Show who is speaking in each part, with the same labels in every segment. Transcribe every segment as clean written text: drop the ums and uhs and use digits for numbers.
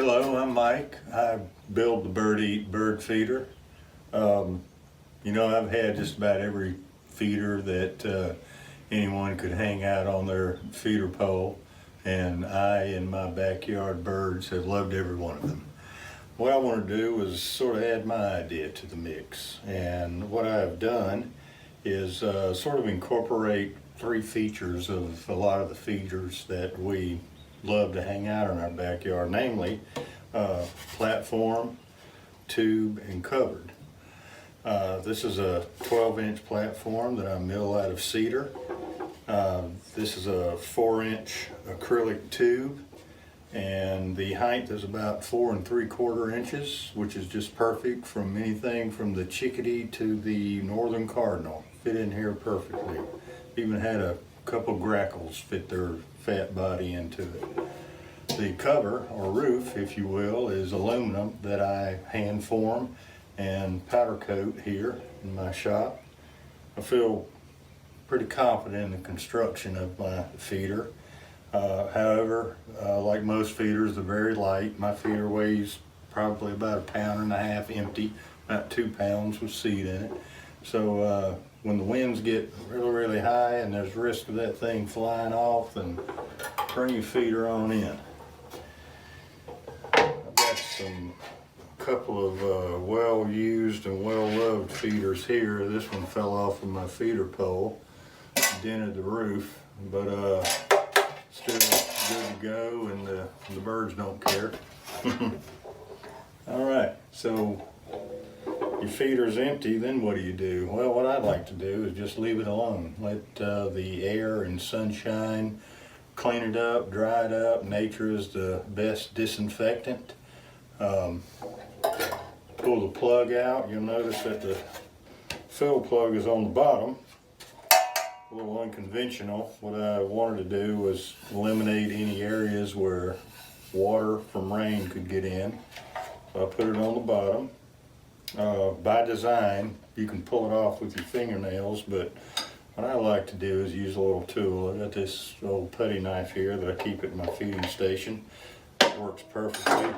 Speaker 1: Hello, I'm Mike. I build the birdeat bird feeder. I've had just about every feeder that anyone could hang out on their feeder pole, and I and my backyard birds have loved every one of them. What I want to do is sort of add my idea to the mix, and what I have done is sort of incorporate three features of a lot of the feeders that we love to hang out in our backyard, namely platform, tube, and covered. This is a 12-inch platform that I mill out of cedar. This is a 4-inch acrylic tube, and the height is about 4 3/4 inches, which is just perfect from anything from the chickadee to the northern cardinal. Fit in here perfectly. Even had a couple grackles fit their fat body into it. The cover, or roof if you will, is aluminum that I hand form and powder coat here in my shop. I feel pretty confident in the construction of my feeder. However, like most feeders, they're very light. My feeder weighs probably about 1.5 pounds empty, about 2 pounds with seed in it. So when the winds get really high and there's risk of that thing flying off, then bring your feeder on in. I've got a couple of well-used and well-loved feeders here. This one fell off of my feeder pole, dented the roof, but still good to go, and the birds don't care. All right, so your feeder's empty, then what do? Well, what I'd like to do is just leave it alone. Let the air and sunshine clean it up, dry it up. Nature is the best disinfectant. Pull the plug out. You'll notice that the fill plug is on the bottom. A little unconventional. What I wanted to do was eliminate any areas where water from rain could get in. So I put it on the bottom. By design, you can pull it off with your fingernails, but what I like to do is use a little tool. I got this old putty knife here that I keep at my feeding station. It works perfectly.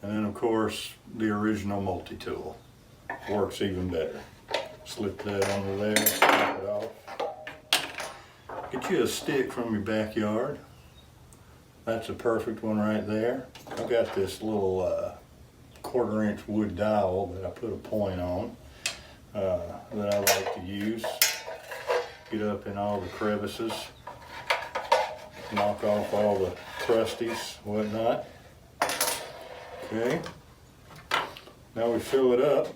Speaker 1: And then of course the original multi-tool works even better. Slip that under there, snap it off. Get you a stick from your backyard. That's a perfect one right there. I've got this little 1/4-inch wood dowel that I put a point on that I like to use. Get up in all the crevices, knock off all the crusties, whatnot. Okay, now we fill it up.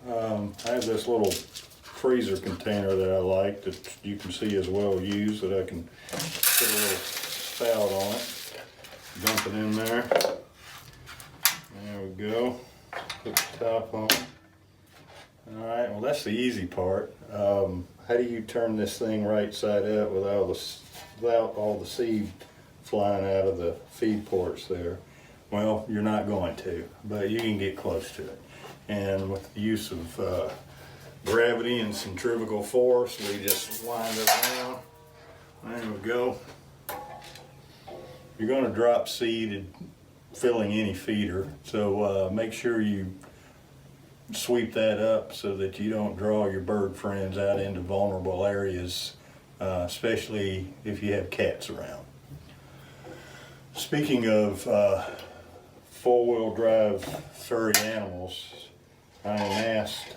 Speaker 1: I have this little freezer container that I like that you can see is well used, that I can put a little spout on it, dump it in there. There we go. Put the top on. Alright, well that's the easy part. How do you turn this thing right side up without all the seed flying out of the feed ports there? Well, you're not going to, but you can get close to it. And with the use of gravity and centrifugal force, we just wind it around. There we go. You're going to drop seed filling any feeder, so make sure you sweep that up so that you don't draw your bird friends out into vulnerable areas, especially if you have cats around. Speaking of four-wheel drive furry animals, I am asked,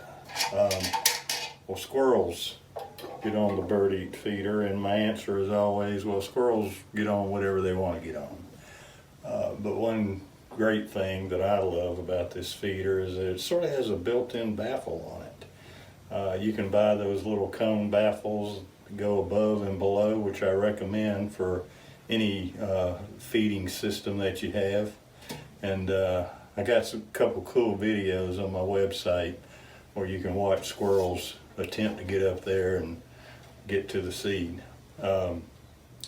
Speaker 1: will squirrels get on the birdeat feeder? And my answer is always, well, squirrels get on whatever they want to get on. But one great thing that I love about this feeder is that it sort of has a built-in baffle on it. You can buy those little cone baffles that go above and below, which I recommend for any feeding system that you have. And I got a couple cool videos on my website where you can watch squirrels attempt to get up there and get to the seed.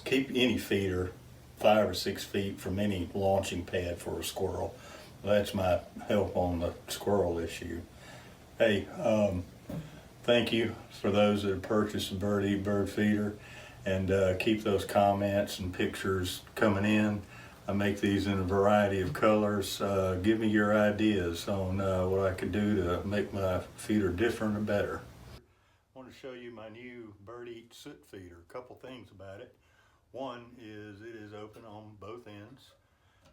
Speaker 1: Keep any feeder 5 or 6 feet from any launching pad for a squirrel. That's my help on the squirrel issue. Hey, thank you for those that have purchased a birdeat bird feeder, and keep those comments and pictures coming in. I make these in a variety of colors. Give me your ideas on what I could do to make my feeder different and better. I want to show you my new birdeat soot feeder. A couple things about it. One is it is open on both ends,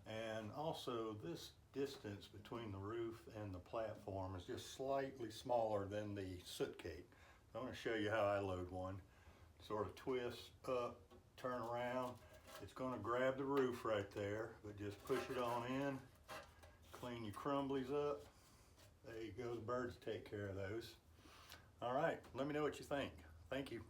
Speaker 1: and also this distance between the roof and the platform is just slightly smaller than the soot cake. I want to show you how I load one. Sort of twist up, turn around. It's going to grab the roof right there, but just push it on in, clean your crumblies up. There you go, the birds take care of those. All right, let me know what you think. Thank you.